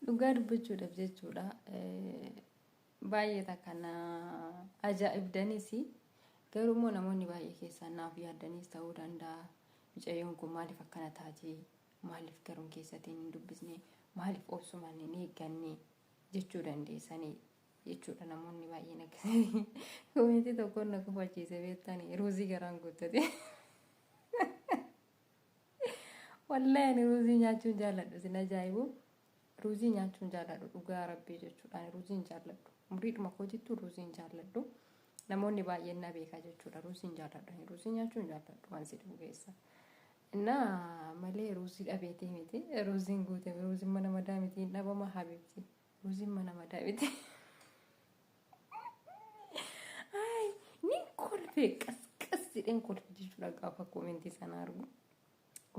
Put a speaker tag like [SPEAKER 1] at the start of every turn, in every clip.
[SPEAKER 1] dhugaa dubbachuudhaaf jechuudha. Baay'ee kana ajaa'ibdanis garuu immoo namoonni baay'ee keessaa naaf yaadanis ta'uu danda'a. Mucayyoon kun maaliif akkana taatee maaliif garuun keessatiin hin dubbisne maaliif obsumaan hin eegganne jechuu dandeessanii jechuudha namoonni baay'een akkasii. Koomenti tokkoon na kufachiise beektanii ruuzii garaan guuttate. Wallahi ani ruuzii nyaachuun jaalladhu sin ajaa'ibu. Ruuzii nyaachuun jaalladhu dhugaa rabbii jechuudha. Ani ruuziin jaalladhu. Umriidhuma kootittuu ruuziin jaalladhu. Namoonni baay'een na beekaa jechuudha. Ruuziin jaalladhu. Ani ruuzii nyaachuun jaalladhu waan si dhufu keessa. Innaa malee ruuzii dhabeetee miti. Ruuziin guutame ruuziin mana madaa miti hin dhabama habibti. Ruuziin mana madaa miti. Ay ni kolfee qas jedheen kolfee jechuudha gaafa koomentii sana argu.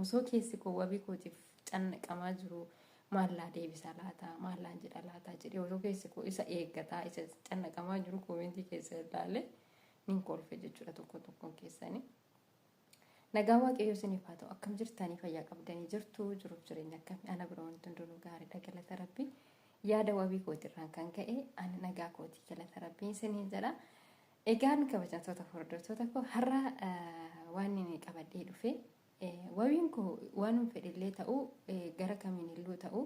[SPEAKER 1] Osoo keessi koo wabii kootiif cannaqamaa jiru maallaa deebisa laata maallaan jedha laata jedhee osoo keessi koo isa eeggataa isa cannaqamaa jiru koomentii keessa ilaalee nin kolfe jechuudha tokkoon keessanii. Nagaa waaqayyoo isiniif haa ta'u akkam jirtanii fayyaa qabdanii jirtu jiruuf jireenya akkamii ana bira wanti hundinuu gaariidha galata rabbii. Yaada wabii kootirraan kan ka'e ani nagaa kootii galata rabbii isiniin jedha. Egaan kabajamtoota hordoftoota koo har'a waan inni qabadhee dhufe wabiin koo waan fedhillee ta'u gara kamiin illuu ta'u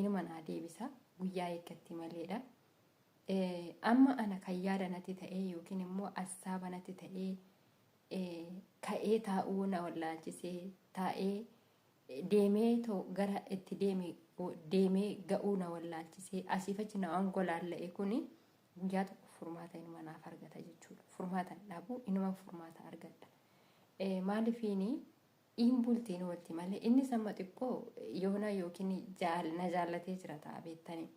[SPEAKER 1] inuma naa deebisa guyyaa eeggatti maleedha. Amma ana kan yaada natti ta'ee yookiin immoo assaaba natti ta'ee ka'ee taa'uu na wallaalchisee taa'ee deemee gara itti deemee ga'uu na wallaalchisee asiif achi na angolaala'e kuni guyyaa tokko furmaata inuma naaf argata jechuudha. Furmaata dhabu inuma furmaata argadha. Maalifiini in bultiin walti malee inni samma xiqqoo yoona yookiin na jaallatee jira ta'a beektanii.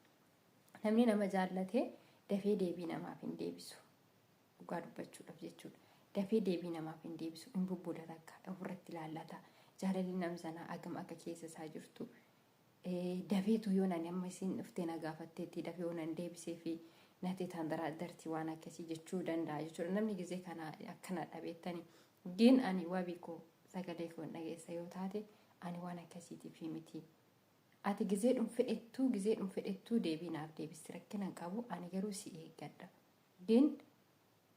[SPEAKER 1] Namni nama jaallatee dafee deebii namaaf hin deebisu. Dhugaa dubbachuudhaaf jechuudha. Dafee deebii namaaf hin deebisu hin bubbulata akka ofirratti ilaallata. Jaalalli nam sanaa agam akka keessa isaa jirtu. Dafeetu yoo nani amma isin dhuftee na gaafatteetti dafee yoo nan deebisee fi natti tandaraa dartii waan akkasii jechuu danda'a jechuudha. Namni gizee kana akkana dhabeettanii. Gin ani wabii koo sagalee koo dhageessa yoo taate ani waan akkasiitiif miti. Ati gizeedhum fedhettuu deebii naaf deebiste rakkinan qabu ani garuu si eeggadha. Gin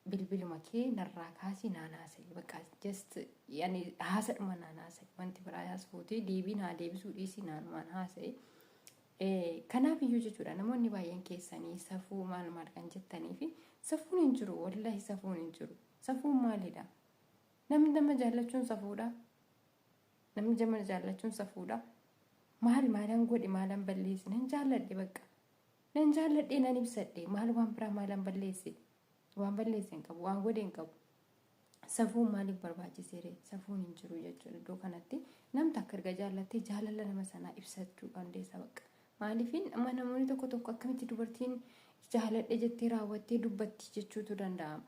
[SPEAKER 1] bilbiluma kee narraa kaasii naan haasa'i bakka just yani haasadhuma naan haasa'i wanti biraa haasfuutee deebii naa deebisuu dhiisii naanumaan haasa'i. Kanaaf iyyuu jechuudha namoonni baay'een keessanii safuu maal kan jettanii fi safuun hin jiru wallahi safuun hin jiru. Safuun maalidha? Namni nama jaallachuun safuudha. Namni nama jaallachuun safuudha. Maalan godhi maalan balleessi nan jaalladhe bakka. Nan jaalladhe nan ibsadhe maal waan biraa maalan balleessi. Waan balleessi hin qabu waan godhe hin qabu. Safuun maaliif barbaachiseere safuun hin jiru jechuudha. Iddoo kanatti namni akka erga jaallattee jaalala nama sanaa ibsachuu dandeessa bakka. Maaliifin amma namoonni tokko akkamitti dubartiin jaaladhe jettee raawwattee dubbatti jechuutu danda'ama.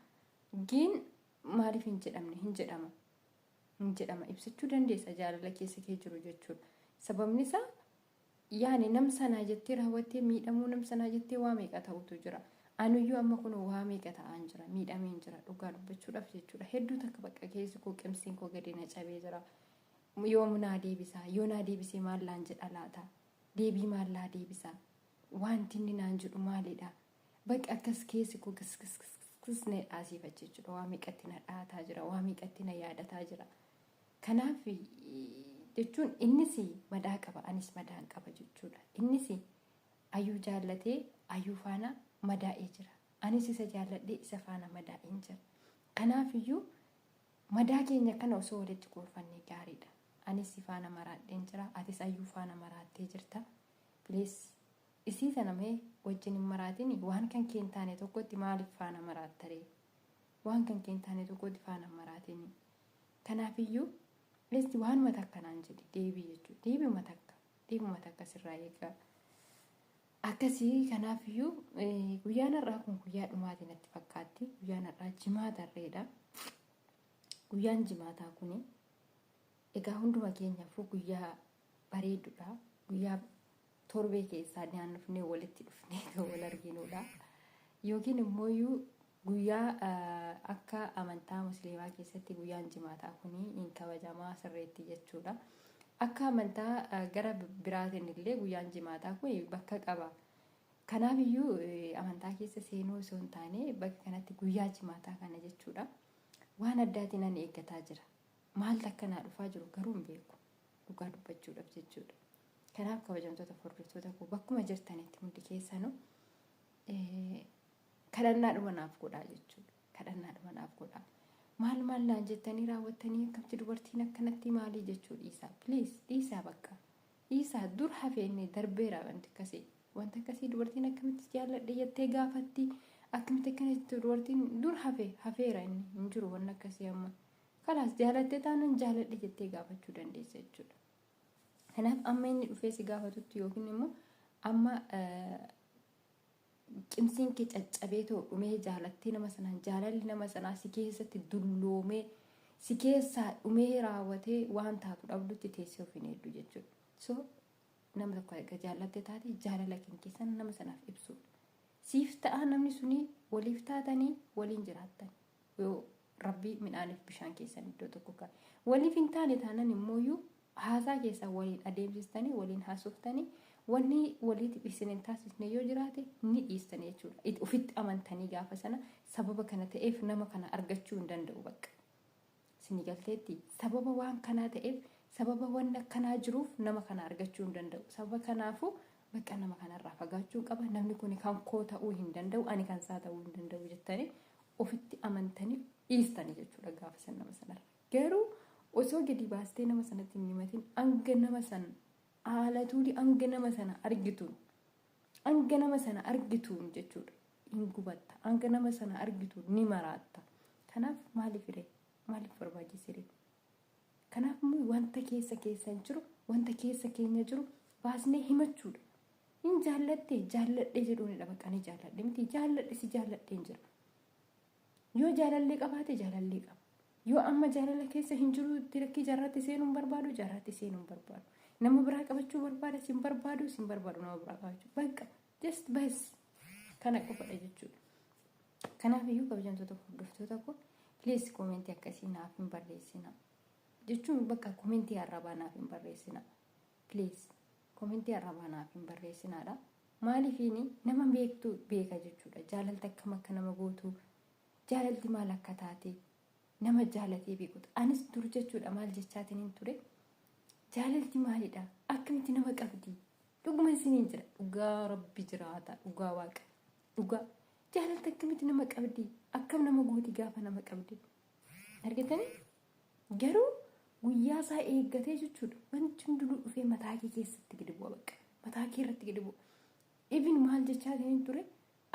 [SPEAKER 1] Gin maaliif hin jedhama ibsachuu dandeessa jaalala keessa kee jiru jechuudha. Sababni isaa yaani nam sanaa jettee raawwattee miidhamuu nam sanaa jettee waa meeqa ta'utu jira. Anuyyuu amma kun waa meeqa ta'an jira miidhameen jira dhugaa dubbachuudhaaf jechuudha. Hedduu takka bakka keessi koo qimsiin koo gadi na cabee jira. Yoom naa deebisaa yoo naa deebisee maallaan jedha laata deebii maallaa deebisaa wanti inni naan jedhu maalidha bakka akkas keessi koo kisne dhaasiifache jechuudha. Waa meeqatti na dhaataa jira waa meeqatti na yaadataa jira. Kanaaf jechuun innis madaa qaba anis madaan qaba jechuudha. Innis ayyuu jaallatee ayyuu faana madaa'ee jira. Anis isa jaalladhee isa faana madaa'een jira. Kanaaf iyyuu madaa keenya kana osoo walitti kuufannee gaariidha. Anis faana maraadheen jira atis ayyuu faana maraattee jirta. Please isii sana mee wajjin hin maraatin waan kan keen taane tokkotti maaliif faana maraattare? Waan kan keen taane tokkotti faana maraatin. Kanaaf iyyuu Lesti waan mata akkanaan jedhi deebii jechuudha. Deebii takka sirraa eegaa. Akkasii kanaaf iyyuu guyyaan har'aa kun guyyaa dhumaatii natti fakkaatti. Guyyaan har'aa jimaatarreedha. Guyyaan jimaataa kuni egaa hunduma keenyaafuu guyyaa bareedudha. Guyyaa torbee keessaa naannofnee walitti dhufnee wal arginudha. Yookiin immoo guyyaa akka amantaa musliimaa keessatti guyyaan jimaataa kuni hin kabajamaa sirreetti jechuudha. akka amantaa gara biraatiin illee guyyaan jimaataa kun bakka qaba. Kanaaf iyyuu amantaa keessa seenuu osoo hin taane bakka kanatti guyyaa jimaataa kana jechuudha. Waan addaatiin ani eeggataa jira. Maaltu akkanaa dhufaa jiru garuu hin beeku. Dhugaa dubbachuudhaaf jechuudha. Kanaaf kabajamtoota hordoftoota koo bakkuma jirtanitti hundi keessanuu kadhannaadhuma naaf godhaa jechuudha. Kadhannaadhuma naaf godhaa. Maal naan jettanii raawwattanii akkamitti dubartiin akkanatti maalii jechuu dhiisaa. Please dhiisaa bakka. Dhiisaa dur hafeenne darbeera wanti akkasii. Wanta akkasii dubartiin akkamitti jaalladhe jettee gaafatti. Akkamitti akkanatti dubartiin dur hafeera inni hin jiru waan akkasii amma. Kalaas jaalattee taanaan jaaladhe jettee gaafachuu dandeessa jechuudha. Kanaaf amma inni dhufee si gaafatutti yookiin immoo amma qimsiin kee caccabee ta'u dhumee jaalattee nama sanaan jaalalli nama sanaa si keessatti dulloomee si keessaa dhumee raawwatee waan taatu dhabdutti teessee of hin hedduu jechuudha. So nama tokko erga jaallattee taate jaalala keessan nama sanaaf ibsuudha. Siif ta'a namni suni waliif taatanii waliin jiraattan yoo rabbii midhaaniif bishaan keessan iddoo tokko kaa'e. Waliif hin taane taanan immooyyuu haasaa keessan waliin adeemsistanii waliin haasoftanii wanni walitti dhiisanii taasisne yoo jiraate ni dhiistanii jechuudha. Ofitti amantanii gaafa sana sababa kana ta'eef nama kana argachuu hin danda'u bakka. Sini galteetti sababa waan kanaa ta'eef sababa waan akkanaa jiruuf nama kana argachuu hin danda'u. Sababa kanaafuu bakka nama kanarraa fagaachuu qaba. Namni kun kan koo ta'uu hin danda'u ani kan isaa ta'uu hin danda'u jettanii ofitti amantanii dhiistanii jechuudha gaafa sana nama sanarra. Garuu osoo gadi baastee nama sanatti hin himatin hanga nama sana haalatuudhi hanga nama sana argituun jechuudha. Hin gubatta hanga nama sana argituun ni maraatta. Kanaaf maaliif barbaachisee? Kanaaf wanta keessa keessan jiru wanta keessa keenya jiru baasnee himachuudha. Hin jaalladhe jedhuunidha bakka ni jaalladhe miti jaalladhe si jaalladheen jira. Yoo jaalallee qabaate jaalallee qaba. Yoo amma jaalala keessa hin jiru itti rakkii jaarratti seenuun barbaadu jaarratti seenuun barbaadu. Nama biraa qabachuu barbaada sin barbaadu nama biraa qabachuu bakka just bas kana qofadha jechuudha. Kanaaf iyyuu kabajamtoota hordoftoota koo please koomentii akkasii naaf hin barreessina jechuun bakka koomentii arrabaa naaf hin barreessina please koomentii arrabaa naaf hin barreessinaadha. Maaliifini nama beektu beeka jechuudha. Jaalalti akkam akka nama gootu jaalalti maal akka taate nama jaalatee beekuudha. Anis dur jechuudha maal jechaatiin hin ture. Jaalalti maalidha? Akkamitti nama qabdi? Dhuguma isiniin jira. Dhugaa rabbi jiraata. Dhugaa waaqa. Dhugaa. Jaalalti akkamitti nama qabdi? Akkam nama gooti gaafa nama qabdi? Argatanii? Garuu guyyaa isaa eeggatee jechuudha. Wanti hunduu dhufee mataa kee keessatti gadi bu'a bakka. Mataa kee irratti gadi bu'a. Even maal jechaatiin hin ture?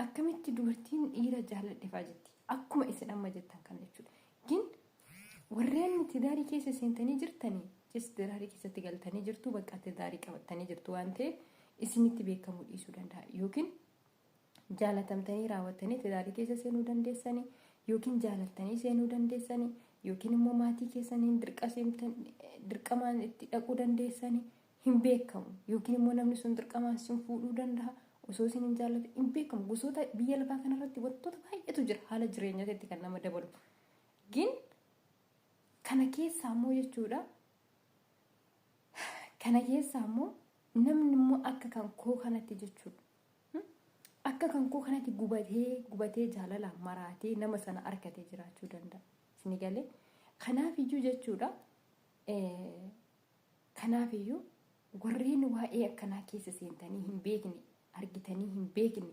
[SPEAKER 1] Akkamitti dubartiin dhiira jaaladheefaa jetti? Akkuma isin amma jettan kana jechuudha. Gin warreen tidaarii keessa seentanii jirtanii tidaarii keessatti galtanii jirtu bakka tidaarii qabattanii jirtu waan ta'eef isinitti beekamuu dhiisuu danda'a. Yookiin jaalatamtanii raawwattanii tidaarii keessa seenuu dandeessanii yookiin jaalattanii seenuu dandeessanii yookiin immoo maatii keessaniin dirqamaan itti dhaquu dandeessanii hin beekamu. Yookiin immoo namni sun dirqamaan sin fuudhuu danda'a. Osoo isin hin jaallatin hin beekamu. Gosoota biyya lafaa kanarratti wantoota baay'eetu jira haala jireenyaatti kan nama dabalu. Gin kana keessaa immoo jechuudha. Kana keessaa immoo namni immoo akka kan koo kanatti jechuudha. Akka kan koo kanatti gubatee jaalalaan maraatee nama sana argatee jiraachuu danda'a. Isin galee kanaaf iyyuu jechuudha. Kanaaf iyyuu warreen waa'ee akkanaa keessa seentanii hin beekne argitanii hin beekne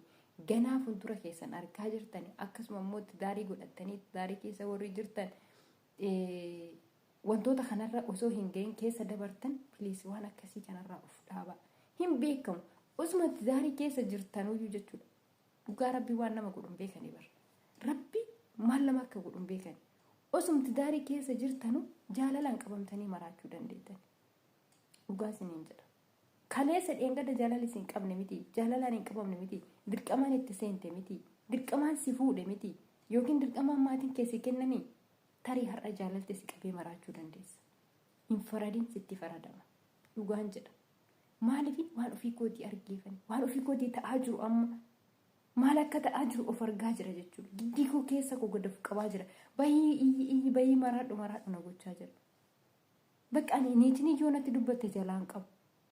[SPEAKER 1] ganaa fuuldura keessan argaa jirtanii akkasuma immoo tidaarii godhattanii tidaarii keessa warri jirtan wantoota kanarra osoo hin gahin keessa dabartan please waan akkasii kanarraa of dhaabaa. Hin beekamu osuma tidaarii keessa jirtanuyyuu jechuudha. Dhugaa rabbii waan nama godhuun beekanii bara. Rabbi maal nama akka godhuun beekanii. Osuma tidaarii keessa jirtanu jaalalaan qabamtanii maraachuu dandeettan. Dhugaa isiniin jedha. Kaleessa dheengada jaalala isin qabne miti. Jaalalaan hin qabamne miti. Dirqamaan itti seente miti. Dirqamaan si fuudhe miti. Yookiin dirqamaan maatiin keessi kennanii tarii har'a jaalalti si qabee maraachuu dandeessa. Hin faradin sitti faradama. Dhugaan jedha. Maaliif waan ofii kootii argeefani? Waan ofii kootii ta'aa jiru amma maal akka ta'aa jiru of argaa jira jechuudha. Giddii koo keessa koo gad of qabaa jira. Bayii maraadhu na gochaa jira. Bakka ani niitiin ijoonatti dubbatte jalaan qabu.